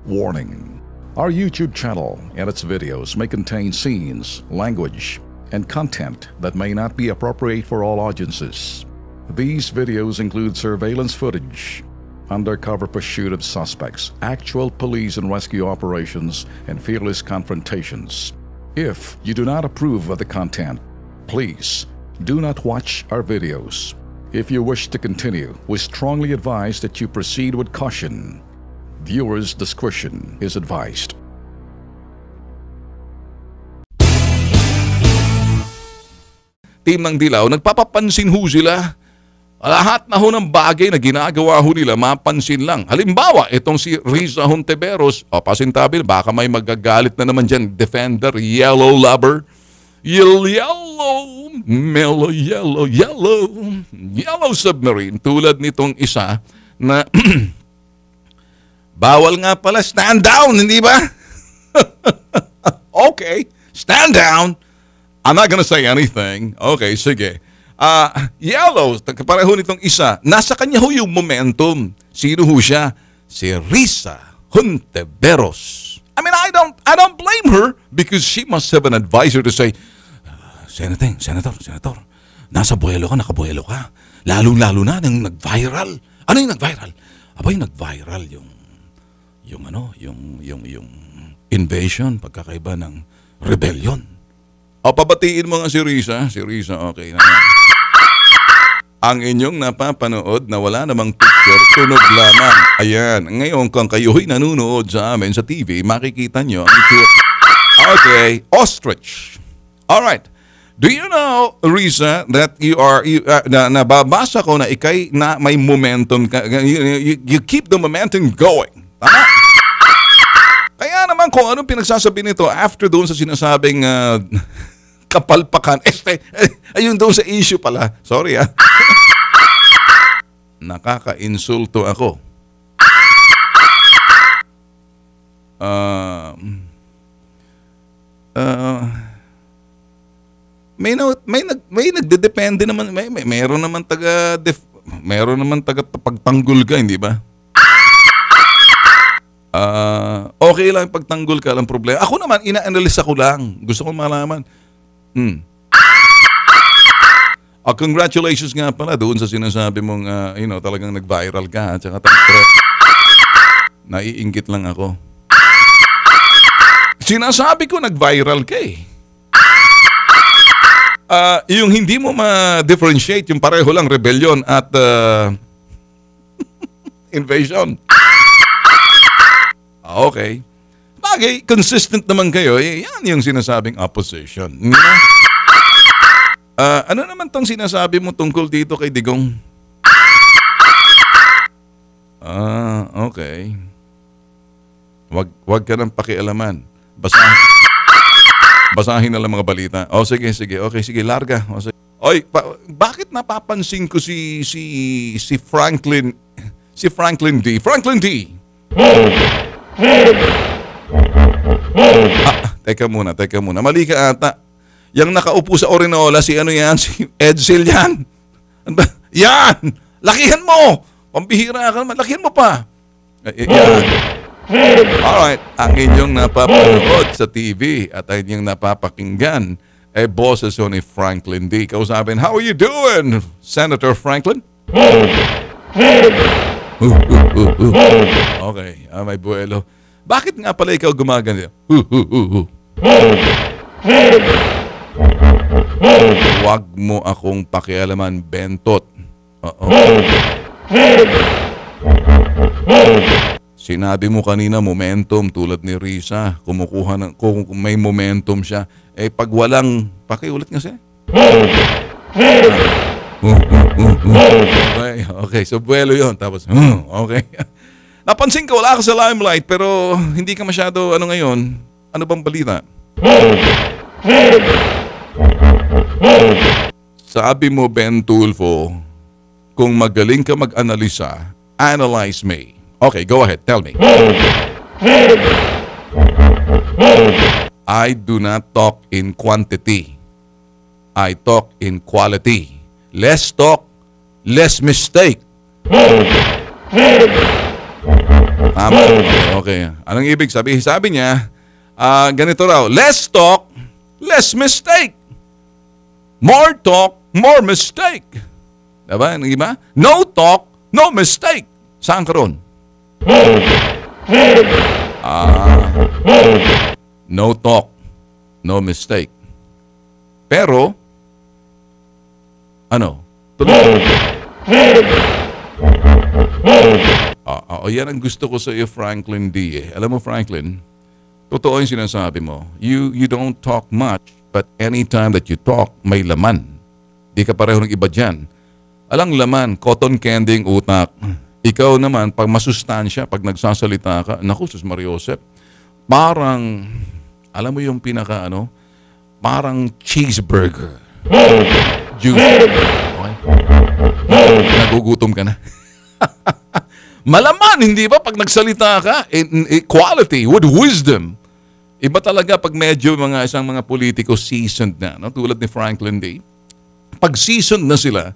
Warning. Our YouTube channel and its videos may contain scenes, language, and content that may not be appropriate for all audiences. These videos include surveillance footage, undercover pursuit of suspects, actual police and rescue operations, and fearless confrontations. If you do not approve of the content, please do not watch our videos. If you wish to continue, we strongly advise that you proceed with caution. Viewers' discretion is advised. Team ng Dilaw, nagpapapansin ho sila. Lahat na ho ng bagay na ginagawa ho nila, mapansin lang. Halimbawa, itong si Riza Hontiveros, pasintabi, baka may magagalit na naman dyan, defender, yellow lover. Yellow, mellow, yellow submarine. Tulad nitong isa na bawal nga pala stand down, hindi ba? Okay, stand down. I'm not gonna say anything. Okay, sige. Yellow, pareho nitong isa. Nasa kanya ho yung momentum. Sino ho siya? Si Riza Hontiveros. I mean, I don't blame her because she must have an advisor to say, Senator, nasa buwelo ka, nakabuwelo ka. Lalo na nang nag-viral. Ano yung nag-viral? Aba, yung nag-viral yung invasion, pagkakaiba ng rebellion. Pabatiin mo nga si Riza. Si Riza, okay na. Ang inyong napapanood na wala namang picture, tunog lamang. Ayan. Ngayon, kung kayo'y nanonood sa amin sa TV, makikita nyo ang okay, ostrich. Alright. Do you know, Riza, that nababasa ko na ikay na may momentum, you keep the momentum going. Tama? Kaya naman kung anong pinagsasabi nito after doon sa sinasabing kapalpakan, ayun doon sa issue pala. Sorry nakaka-insulto ako. May nagdedepende naman, meron naman taga pagtanggol ka, hindi ba? Okay lang pagtanggol ka, lang problema. Ako naman, ina-analyze ko lang. Gusto ko malaman. Congratulations nga pala doon sa sinasabi mong, talagang nag-viral ka. At saka naiinggit lang ako. Sinasabi ko nag-viral ka eh. Yung hindi mo ma-differentiate, yung pareho lang rebellion at invasion. Okay. Bagay, consistent naman kayo. Yan yung sinasabing opposition. Ano naman tong sinasabi mo tungkol dito kay Digong? Okay. Wag ka nang pakialaman. Basahin na lang mga balita. Sige. Okay, sige, larga. Oy, bakit napapansin ko si Franklin D? Franklin D! Teka muna. Mali ka ata. Yang nakaupo sa Orinola, si Edsel yan. Yan! Lakihan mo! Pambihira ka naman. Lakihan mo pa. Yan. Alright. Ang inyong napapanood sa TV at ang inyong napapakinggan boses yun ni Franklin D. Kausapin, how are you doing, Senator Franklin? Okay, may buwelo. Bakit nga pala ikaw gumagano? Huwag mo akong pakialaman, Bentot. Sinabi mo kanina momentum tulad ni Riza. Kung may momentum siya. Pag walang, pakiulit nga siya. Okay, so buwelo yun. Tapos, okay. Napansin ko, wala ka sa limelight, pero hindi ka masyado, ngayon? Ano bang balita? Sabi mo, Ben Tulfo, kung magaling ka mag-analisa, analyze me. Okay, go ahead, tell me. I do not talk in quantity. I talk in quality. Less talk, less mistake. Tama. Okay. Anong ibig sabihin? Sabi niya, ganito raw, less talk, less mistake. More talk, more mistake. Diba? Diba? No talk, no mistake. Saan ka ron? No talk, no mistake. Pero, ano? Tuloy. Yan ang gusto ko sa iyo, Franklin D. Alam mo, Franklin, totoo yung sinasabi mo. You don't talk much, but anytime that you talk, may laman. Di ka pareho ng iba dyan. Alang laman, cotton candy ang utak. Ikaw naman, pag masustansya, pag nagsasalita ka, naku, Sus Mariosep, parang, alam mo yung pinaka, parang cheeseburger. Juice. Okay? Nagugutom ka na. Malaman, hindi ba? Pag nagsalita ka, quality, with wisdom. Iba talaga pag medyo isang mga politiko seasoned na, tulad ni Franklin D. Pag seasoned na sila,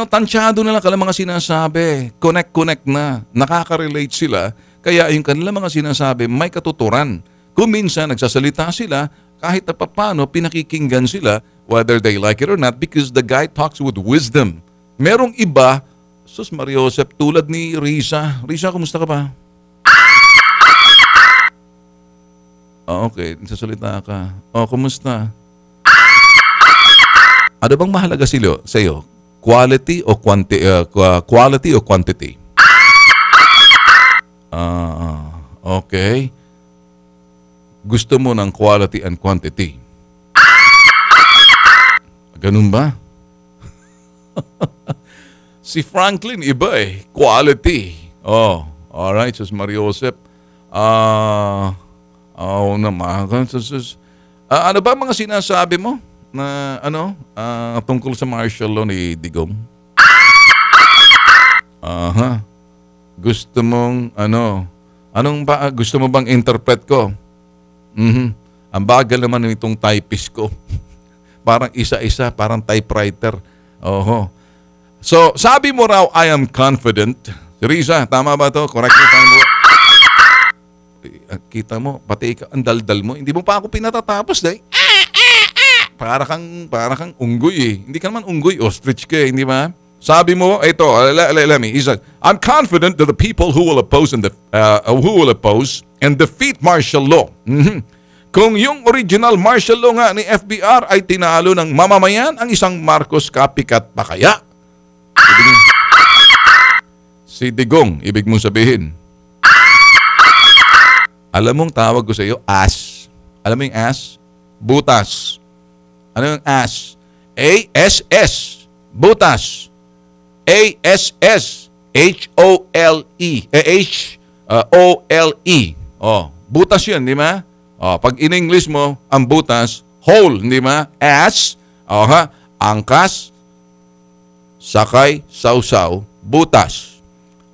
tansyado na lang kanilang mga sinasabi. Connect na. Nakaka-relate sila. Kaya yung kanilang mga sinasabi, may katuturan. Kung minsan nagsasalita sila, kahit na paano, pinakikinggan sila, whether they like it or not, because the guy talks with wisdom. Merong iba, Sus Mariosep, tulad ni Risa. Risa, kumusta ka ba? Okay, nagsasalita ka. Kumusta? Ano bang mahalaga sa iyo? Quality o quantity? Okay. Gusto mo ng quality and quantity. Ganun ba? Si Franklin, iba quality. Alright, Sus Mariosep. Naman. Ano ba mga sinasabi mo na tungkol sa martial law ni Digong? Gusto mong gusto mo bang interpret ko? Ang bagal naman nitong typist ko. Parang isa-isa, parang typewriter. So, sabi mo raw, I am confident. Risa, tama ba to? Correct mo, tama mo. Kita mo, pati ikaw, ang daldal mo. Hindi mo pa ako pinatatapos, dahil. Para kang unggoy Hindi ka naman unggoy, ostrich ka hindi ba? Sabi mo, ito, let me. He said, I'm confident that the people who will oppose and defeat martial law. Kung yung original martial law nga ni FBR ay tinalo ng mamamayan, ang isang Marcos copycat pa kaya? Si Digong, ibig mong sabihin. Alam mong tawag ko sa iyo, ass. Alam mo yung ass? Butas. Ano yung ass? A-S-S. Butas. A-S-S. H-O-L-E. H-O-L-E. Butas yun, di ba? Pag in English mo, ang butas, hole, di ba? Ass. Angkas. Sakay, sausaw, butas.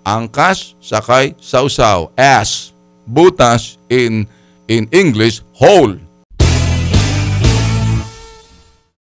Angkas, sakay, sausaw, ass. Butas in English, hole.